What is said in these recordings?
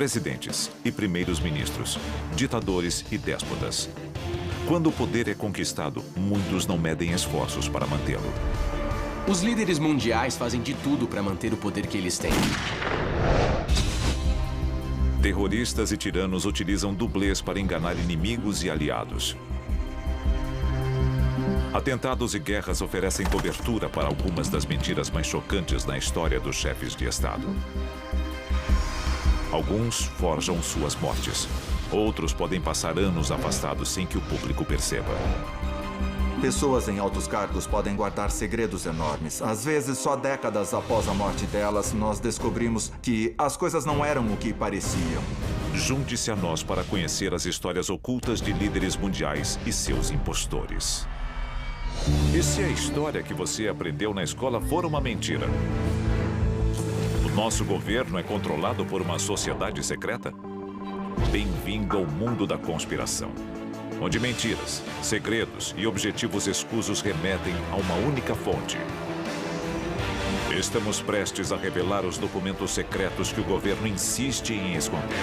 Presidentes e primeiros ministros, ditadores e déspotas. Quando o poder é conquistado, muitos não medem esforços para mantê-lo. Os líderes mundiais fazem de tudo para manter o poder que eles têm. Terroristas e tiranos utilizam dublês para enganar inimigos e aliados. Atentados e guerras oferecem cobertura para algumas das mentiras mais chocantes na história dos chefes de Estado. Alguns forjam suas mortes. Outros podem passar anos afastados sem que o público perceba. Pessoas em altos cargos podem guardar segredos enormes. Às vezes, só décadas após a morte delas, nós descobrimos que as coisas não eram o que pareciam. Junte-se a nós para conhecer as histórias ocultas de líderes mundiais e seus impostores. E se a história que você aprendeu na escola for uma mentira? O nosso governo é controlado por uma sociedade secreta? Bem-vindo ao mundo da conspiração, onde mentiras, segredos e objetivos escusos remetem a uma única fonte. Estamos prestes a revelar os documentos secretos que o governo insiste em esconder.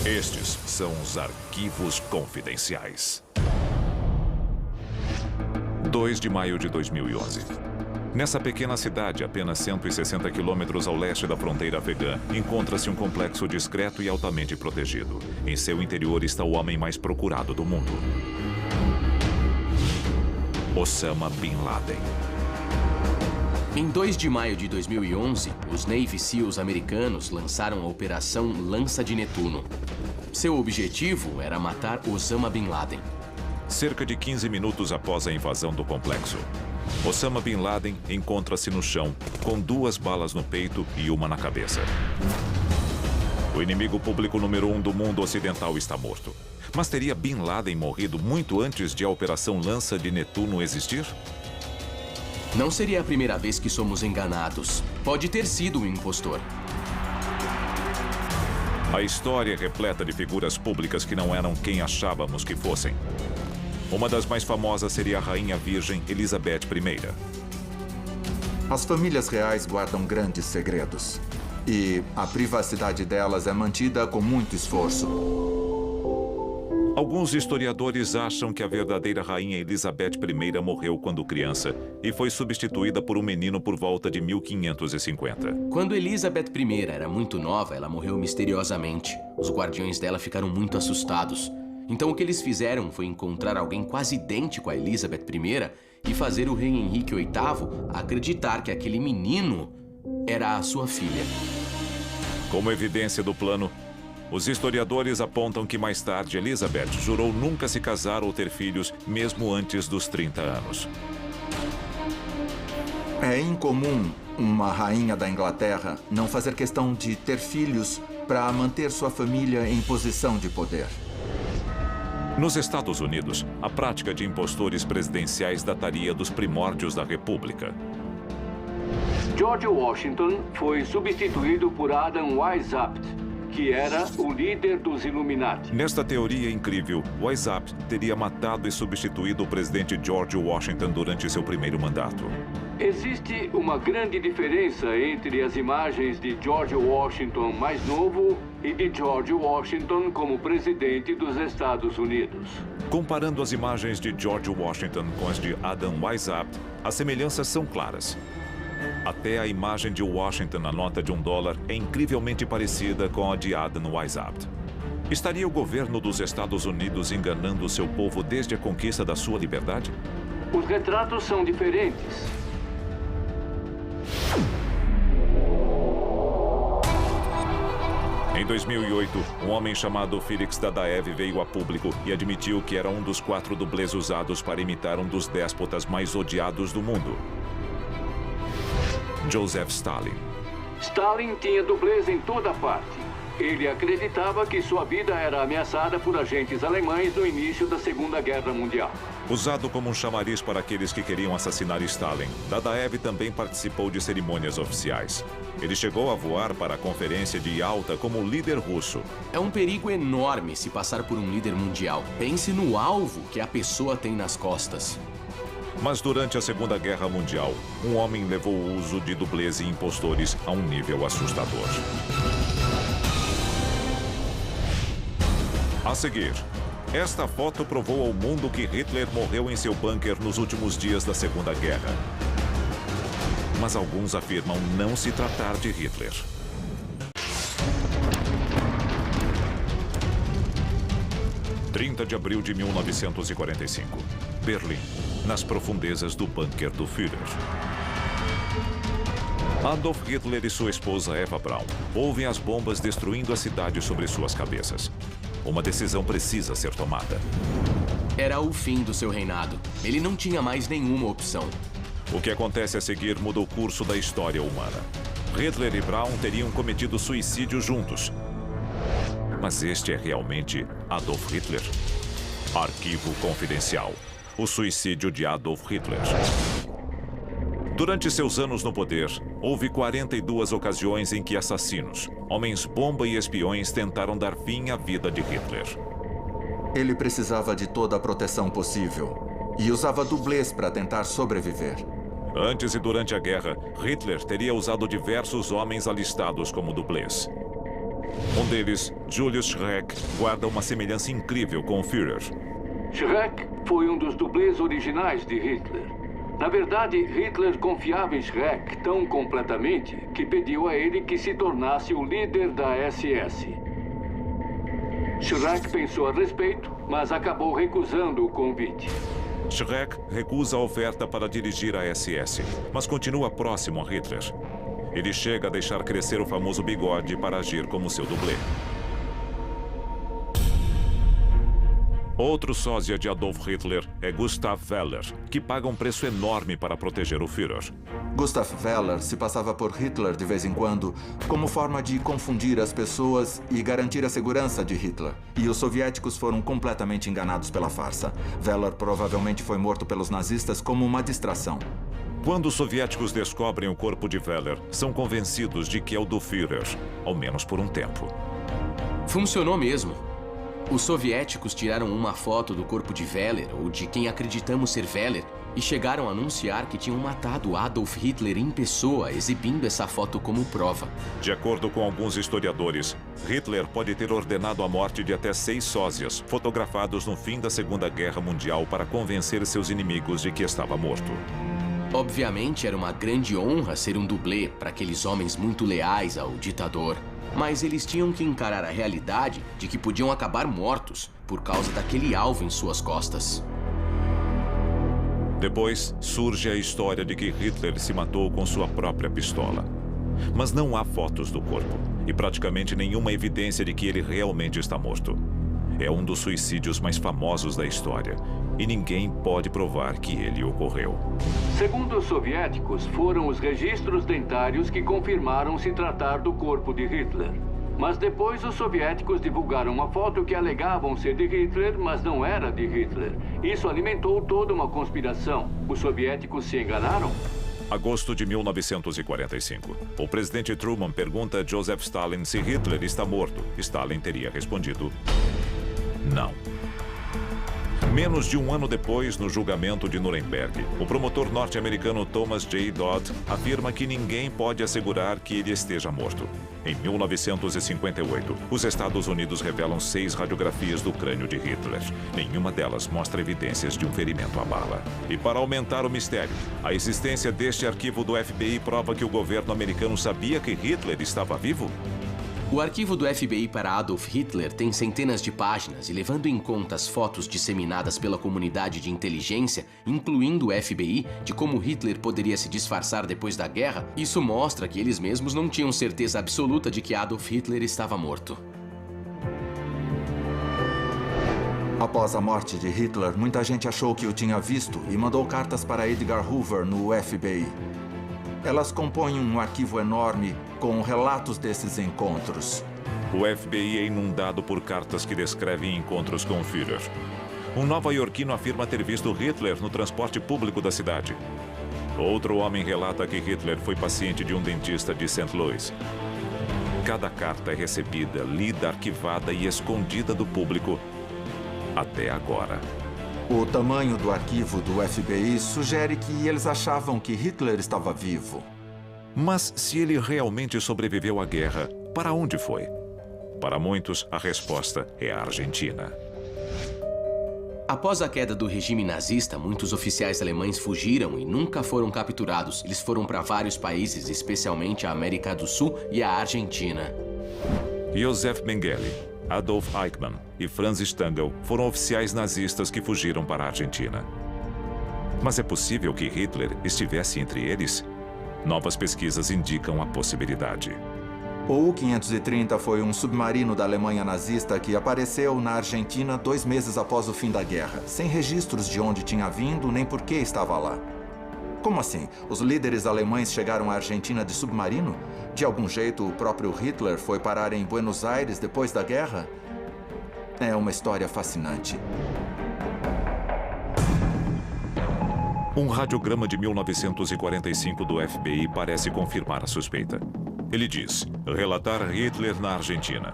Estes são os arquivos confidenciais. 2 de maio de 2011. Nessa pequena cidade, apenas 160 quilômetros ao leste da fronteira afegã, encontra-se um complexo discreto e altamente protegido. Em seu interior está o homem mais procurado do mundo. Osama Bin Laden. Em 2 de maio de 2011, os Navy SEALs americanos lançaram a Operação Lança de Netuno. Seu objetivo era matar Osama Bin Laden. Cerca de 15 minutos após a invasão do complexo, Osama Bin Laden encontra-se no chão, com 2 balas no peito e uma na cabeça. O inimigo público número 1 do mundo ocidental está morto. Mas teria Bin Laden morrido muito antes de a Operação Lança de Netuno existir? Não seria a primeira vez que somos enganados. Pode ter sido um impostor. A história é repleta de figuras públicas que não eram quem achávamos que fossem. Uma das mais famosas seria a Rainha Virgem Elizabeth I. As famílias reais guardam grandes segredos. E a privacidade delas é mantida com muito esforço. Alguns historiadores acham que a verdadeira Rainha Elizabeth I morreu quando criança e foi substituída por um menino por volta de 1550. Quando Elizabeth I era muito nova, ela morreu misteriosamente. Os guardiões dela ficaram muito assustados. Então o que eles fizeram foi encontrar alguém quase idêntico a Elizabeth I e fazer o rei Henrique VIII acreditar que aquele menino era a sua filha. Como evidência do plano, os historiadores apontam que mais tarde Elizabeth jurou nunca se casar ou ter filhos, mesmo antes dos 30 anos. É incomum uma rainha da Inglaterra não fazer questão de ter filhos para manter sua família em posição de poder. Nos Estados Unidos, a prática de impostores presidenciais dataria dos primórdios da República. George Washington foi substituído por Adam Weishaupt, que era o líder dos Illuminati. Nesta teoria incrível, Weishaupt teria matado e substituído o presidente George Washington durante seu primeiro mandato. Existe uma grande diferença entre as imagens de George Washington mais novo e de George Washington como presidente dos Estados Unidos. Comparando as imagens de George Washington com as de Adam Weishaupt, as semelhanças são claras. Até a imagem de Washington na nota de $1 é incrivelmente parecida com a de Adam Weishaupt. Estaria o governo dos Estados Unidos enganando seu povo desde a conquista da sua liberdade? Os retratos são diferentes. Em 2008, um homem chamado Felix Dadaev veio a público e admitiu que era um dos 4 dublês usados para imitar um dos déspotas mais odiados do mundo: Joseph Stalin. Stalin tinha dublês em toda parte. Ele acreditava que sua vida era ameaçada por agentes alemães no início da Segunda Guerra Mundial. Usado como um chamariz para aqueles que queriam assassinar Stalin, Dadaev também participou de cerimônias oficiais. Ele chegou a voar para a conferência de Yalta como líder russo. É um perigo enorme se passar por um líder mundial. Pense no alvo que a pessoa tem nas costas. Mas durante a Segunda Guerra Mundial, um homem levou o uso de dublês e impostores a um nível assustador. A seguir, esta foto provou ao mundo que Hitler morreu em seu bunker nos últimos dias da Segunda Guerra. Mas alguns afirmam não se tratar de Hitler. – 30 de abril de 1945, Berlim, nas profundezas do bunker do Führer. Adolf Hitler e sua esposa Eva Braun ouvem as bombas destruindo a cidade sobre suas cabeças. Uma decisão precisa ser tomada. Era o fim do seu reinado. Ele não tinha mais nenhuma opção. O que acontece a seguir muda o curso da história humana. Hitler e Braun teriam cometido suicídio juntos. Mas este é realmente Adolf Hitler? Arquivo confidencial. O suicídio de Adolf Hitler. Durante seus anos no poder, houve 42 ocasiões em que assassinos, homens-bomba e espiões tentaram dar fim à vida de Hitler. Ele precisava de toda a proteção possível e usava dublês para tentar sobreviver. Antes e durante a guerra, Hitler teria usado diversos homens alistados como dublês. Um deles, Julius Schreck, guarda uma semelhança incrível com o Führer. Schreck foi um dos dublês originais de Hitler. Na verdade, Hitler confiava em Schreck tão completamente que pediu a ele que se tornasse o líder da SS. Schreck pensou a respeito, mas acabou recusando o convite. Schreck recusa a oferta para dirigir a SS, mas continua próximo a Hitler. Ele chega a deixar crescer o famoso bigode para agir como seu dublê. Outro sósia de Adolf Hitler é Gustav Weller, que paga um preço enorme para proteger o Führer. Gustav Weller se passava por Hitler de vez em quando, como forma de confundir as pessoas e garantir a segurança de Hitler. E os soviéticos foram completamente enganados pela farsa. Weller provavelmente foi morto pelos nazistas como uma distração. Quando os soviéticos descobrem o corpo de Weller, são convencidos de que é o do Führer, ao menos por um tempo. Funcionou mesmo. Os soviéticos tiraram uma foto do corpo de Weller, ou de quem acreditamos ser Weller, e chegaram a anunciar que tinham matado Adolf Hitler em pessoa, exibindo essa foto como prova. De acordo com alguns historiadores, Hitler pode ter ordenado a morte de até 6 sósias, fotografados no fim da Segunda Guerra Mundial para convencer seus inimigos de que estava morto. Obviamente, era uma grande honra ser um dublê para aqueles homens muito leais ao ditador. Mas eles tinham que encarar a realidade de que podiam acabar mortos por causa daquele alvo em suas costas. Depois, surge a história de que Hitler se matou com sua própria pistola. Mas não há fotos do corpo e praticamente nenhuma evidência de que ele realmente está morto. É um dos suicídios mais famosos da história e ninguém pode provar que ele ocorreu. Segundo os soviéticos, foram os registros dentários que confirmaram se tratar do corpo de Hitler. Mas depois os soviéticos divulgaram uma foto que alegavam ser de Hitler, mas não era de Hitler. Isso alimentou toda uma conspiração. Os soviéticos se enganaram? Agosto de 1945. O presidente Truman pergunta a Joseph Stalin se Hitler está morto. Stalin teria respondido: não. Menos de um ano depois, no julgamento de Nuremberg, o promotor norte-americano Thomas J. Dodd afirma que ninguém pode assegurar que ele esteja morto. Em 1958, os Estados Unidos revelam 6 radiografias do crânio de Hitler. Nenhuma delas mostra evidências de um ferimento à bala. E para aumentar o mistério, a existência deste arquivo do FBI prova que o governo americano sabia que Hitler estava vivo? O arquivo do FBI para Adolf Hitler tem centenas de páginas e, levando em conta as fotos disseminadas pela comunidade de inteligência, incluindo o FBI, de como Hitler poderia se disfarçar depois da guerra, isso mostra que eles mesmos não tinham certeza absoluta de que Adolf Hitler estava morto. Após a morte de Hitler, muita gente achou que o tinha visto e mandou cartas para Edgar Hoover no FBI. Elas compõem um arquivo enorme com relatos desses encontros. O FBI é inundado por cartas que descrevem encontros com o Führer. Um nova-iorquino afirma ter visto Hitler no transporte público da cidade. Outro homem relata que Hitler foi paciente de um dentista de St. Louis. Cada carta é recebida, lida, arquivada e escondida do público até agora. O tamanho do arquivo do FBI sugere que eles achavam que Hitler estava vivo. Mas se ele realmente sobreviveu à guerra, para onde foi? Para muitos, a resposta é a Argentina. Após a queda do regime nazista, muitos oficiais alemães fugiram e nunca foram capturados. Eles foram para vários países, especialmente a América do Sul e a Argentina. Josef Mengele, Adolf Eichmann e Franz Stangl foram oficiais nazistas que fugiram para a Argentina. Mas é possível que Hitler estivesse entre eles? Novas pesquisas indicam a possibilidade. O U-530 foi um submarino da Alemanha nazista que apareceu na Argentina 2 meses após o fim da guerra, sem registros de onde tinha vindo nem por que estava lá. Como assim? Os líderes alemães chegaram à Argentina de submarino? De algum jeito, o próprio Hitler foi parar em Buenos Aires depois da guerra? É uma história fascinante. Um radiograma de 1945 do FBI parece confirmar a suspeita. Ele diz: relatar Hitler na Argentina.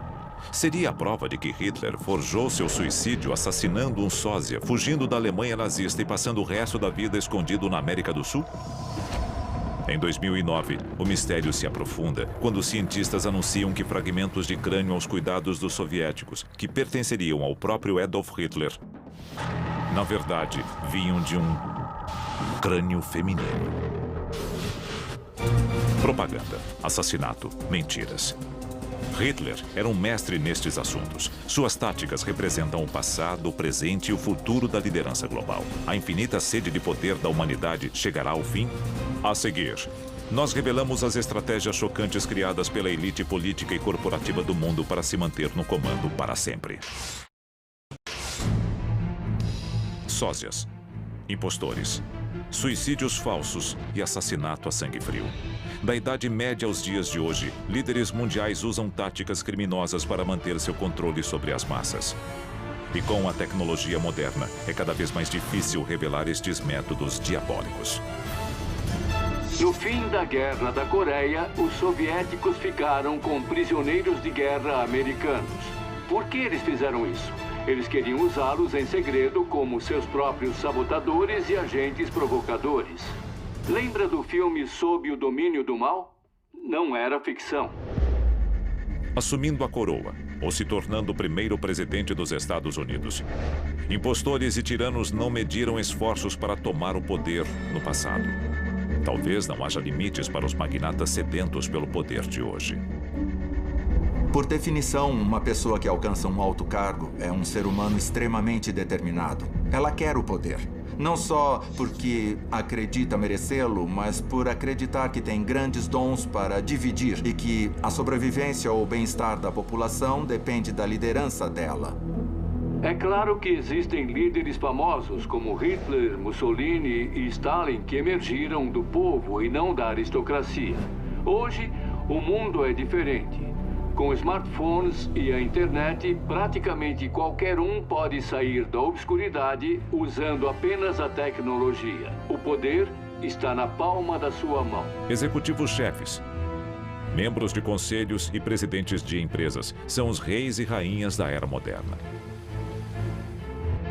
Seria a prova de que Hitler forjou seu suicídio assassinando um sósia, fugindo da Alemanha nazista e passando o resto da vida escondido na América do Sul? Em 2009, o mistério se aprofunda quando cientistas anunciam que fragmentos de crânio aos cuidados dos soviéticos, que pertenceriam ao próprio Adolf Hitler, na verdade, vinham de um crânio feminino. Propaganda, assassinato, mentiras. Hitler era um mestre nestes assuntos. Suas táticas representam o passado, o presente e o futuro da liderança global. A infinita sede de poder da humanidade chegará ao fim? A seguir, nós revelamos as estratégias chocantes criadas pela elite política e corporativa do mundo para se manter no comando para sempre. Sósias, impostores, suicídios falsos e assassinato a sangue frio. Da Idade Média aos dias de hoje, líderes mundiais usam táticas criminosas para manter seu controle sobre as massas. E com a tecnologia moderna, é cada vez mais difícil revelar estes métodos diabólicos. No fim da Guerra da Coreia, os soviéticos ficaram com prisioneiros de guerra americanos. Por que eles fizeram isso? Eles queriam usá-los em segredo como seus próprios sabotadores e agentes provocadores. Lembra do filme Sob o Domínio do Mal? Não era ficção. Assumindo a coroa, ou se tornando o primeiro presidente dos Estados Unidos, impostores e tiranos não mediram esforços para tomar o poder no passado. Talvez não haja limites para os magnatas sedentos pelo poder de hoje. Por definição, uma pessoa que alcança um alto cargo é um ser humano extremamente determinado. Ela quer o poder. Não só porque acredita merecê-lo, mas por acreditar que tem grandes dons para dividir e que a sobrevivência ou o bem-estar da população depende da liderança dela. É claro que existem líderes famosos como Hitler, Mussolini e Stalin que emergiram do povo e não da aristocracia. Hoje, o mundo é diferente. Com smartphones e a internet, praticamente qualquer um pode sair da obscuridade usando apenas a tecnologia. O poder está na palma da sua mão. Executivos-chefes, membros de conselhos e presidentes de empresas são os reis e rainhas da era moderna.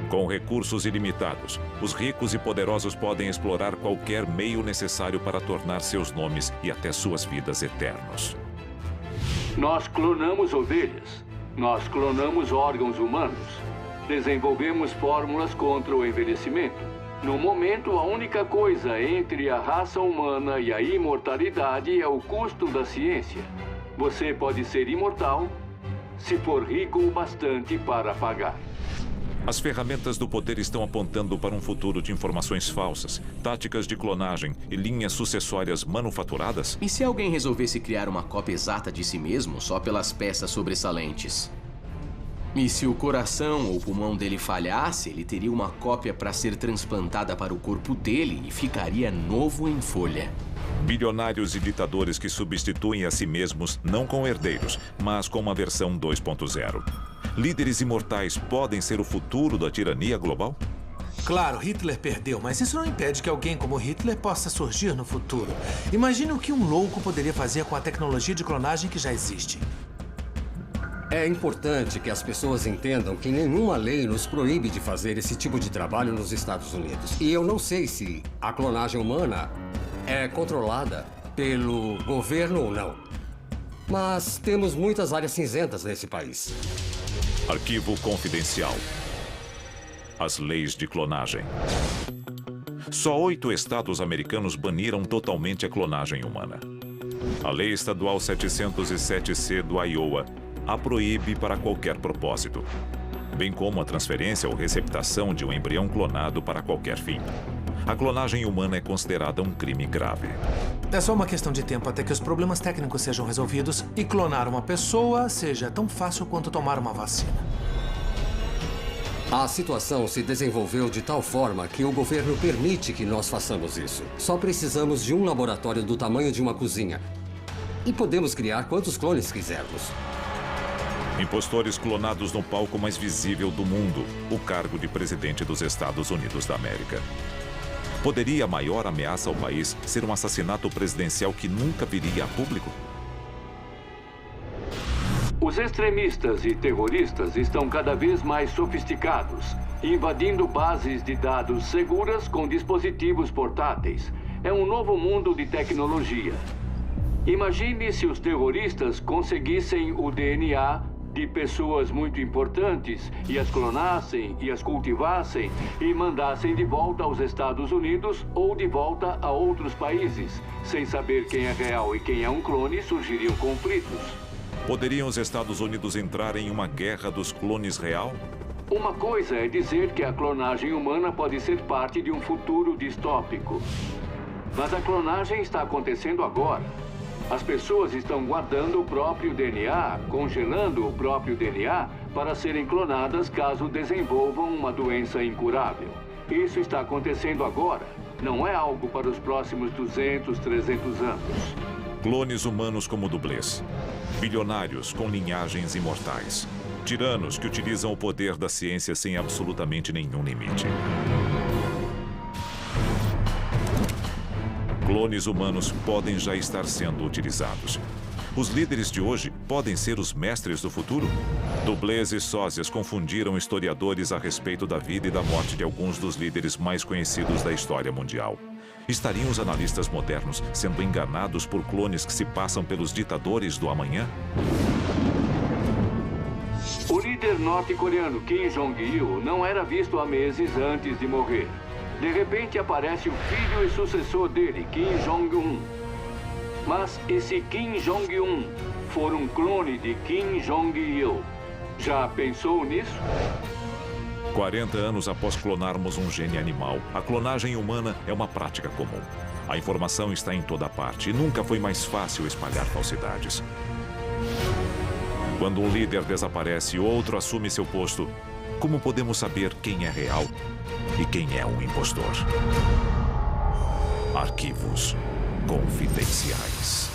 Com recursos ilimitados, os ricos e poderosos podem explorar qualquer meio necessário para tornar seus nomes e até suas vidas eternos. Nós clonamos ovelhas. Nós clonamos órgãos humanos. Desenvolvemos fórmulas contra o envelhecimento. No momento, a única coisa entre a raça humana e a imortalidade é o custo da ciência. Você pode ser imortal se for rico o bastante para pagar. As ferramentas do poder estão apontando para um futuro de informações falsas, táticas de clonagem e linhas sucessórias manufaturadas? E se alguém resolvesse criar uma cópia exata de si mesmo só pelas peças sobressalentes? E se o coração ou o pulmão dele falhasse, ele teria uma cópia para ser transplantada para o corpo dele e ficaria novo em folha. Bilionários e ditadores que substituem a si mesmos não com herdeiros, mas com uma versão 2.0. Líderes imortais podem ser o futuro da tirania global? Claro, Hitler perdeu, mas isso não impede que alguém como Hitler possa surgir no futuro. Imagine o que um louco poderia fazer com a tecnologia de clonagem que já existe. É importante que as pessoas entendam que nenhuma lei nos proíbe de fazer esse tipo de trabalho nos Estados Unidos. E eu não sei se a clonagem humana é controlada pelo governo ou não. Mas temos muitas áreas cinzentas nesse país. Arquivo confidencial. As leis de clonagem. Só 8 estados americanos baniram totalmente a clonagem humana. A Lei Estadual 707C do Iowa a proíbe para qualquer propósito, bem como a transferência ou receptação de um embrião clonado para qualquer fim. A clonagem humana é considerada um crime grave. É só uma questão de tempo até que os problemas técnicos sejam resolvidos e clonar uma pessoa seja tão fácil quanto tomar uma vacina. A situação se desenvolveu de tal forma que o governo permite que nós façamos isso. Só precisamos de um laboratório do tamanho de uma cozinha. E podemos criar quantos clones quisermos. Impostores clonados no palco mais visível do mundo, o cargo de presidente dos Estados Unidos da América. Poderia a maior ameaça ao país ser um assassinato presidencial que nunca viria a público? Os extremistas e terroristas estão cada vez mais sofisticados, invadindo bases de dados seguras com dispositivos portáteis. É um novo mundo de tecnologia. Imagine se os terroristas conseguissem o DNA de pessoas muito importantes e as clonassem e as cultivassem e mandassem de volta aos Estados Unidos ou de volta a outros países. Sem saber quem é real e quem é um clone, surgiriam conflitos. Poderiam os Estados Unidos entrar em uma guerra dos clones real? Uma coisa é dizer que a clonagem humana pode ser parte de um futuro distópico. Mas a clonagem está acontecendo agora. As pessoas estão guardando o próprio DNA, congelando o próprio DNA para serem clonadas caso desenvolvam uma doença incurável. Isso está acontecendo agora. Não é algo para os próximos 200, 300 anos. Clones humanos como dublês. Bilionários com linhagens imortais. Tiranos que utilizam o poder da ciência sem absolutamente nenhum limite. Clones humanos podem já estar sendo utilizados. Os líderes de hoje podem ser os mestres do futuro? Dublês e sósias confundiram historiadores a respeito da vida e da morte de alguns dos líderes mais conhecidos da história mundial. Estariam os analistas modernos sendo enganados por clones que se passam pelos ditadores do amanhã? O líder norte-coreano Kim Jong-il não era visto há meses antes de morrer. De repente aparece o filho e sucessor dele, Kim Jong-un. Mas esse Kim Jong-un for um clone de Kim Jong-il. Já pensou nisso? 40 anos após clonarmos um gene animal, a clonagem humana é uma prática comum. A informação está em toda parte e nunca foi mais fácil espalhar falsidades. Quando um líder desaparece e outro assume seu posto, como podemos saber quem é real e quem é um impostor? Arquivos confidenciais.